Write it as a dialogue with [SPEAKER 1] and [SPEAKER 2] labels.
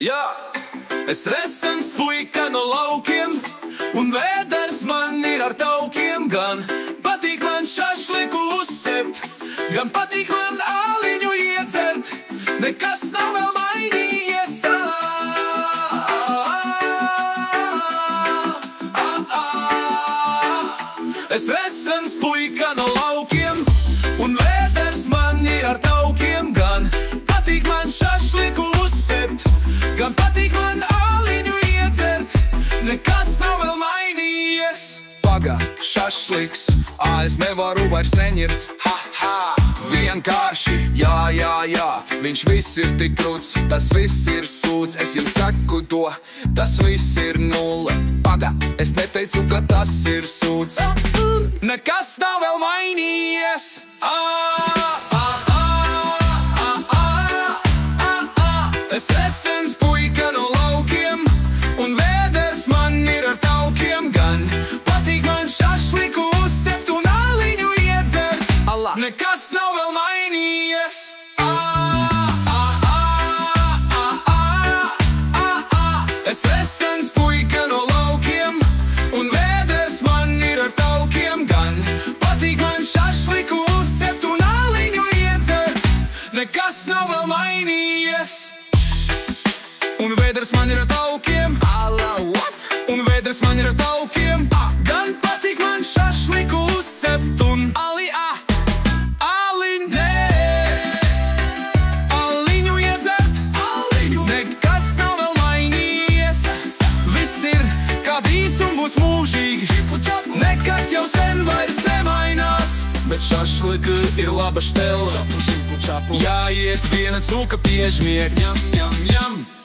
[SPEAKER 1] Jā, es resens puika no laukiem, un vēders man ir ar taukiem. Gan patīk man šašliku uzcept, gan patīk man āliņu iedzert. Nekas nav vēl mainījies. Es resens puika no laukiem, un vēders man ir ar taukiem. Gan patīk man šašliku uzcept, gan patīk man āliņu iedzert. Nekas nav vēl mainījies.
[SPEAKER 2] Paga, šašliks, es nevaru vairs neņirt. Ha, ha, vienkārši, jā, viņš viss ir tik krūts, tas viss ir sūds. Es jums saku to, tas viss ir nulle. Paga, es neteicu, ka tas ir sūds.
[SPEAKER 1] Nekas nav vēl mainījies. Es resens puika no laukiem, un vēders man ir ar taukiem. Gan patīk man šašliku uzcept un āliņu iedzert. Nekas nav vēl mainījies. Es resens puika no laukiem, un vēders man ir ar taukiem. Gan patīk man šašliku uzcept un āliņu iedzert. Nekas nav vēl mainījies. Un vēders man ir ar taukiem. Un vēders man ir ar taukiem. Gan patīk man šašliku uzcept un āliņu iedzert. Nekas nav vēl mainījies. Viss ir kā bijis un būs mūžīgi. Nekas jau sen vairs nemainās. Bet šašlika ir laba štela. Jāiet viena cūka piežmieg. Ņam, ņam, ņam.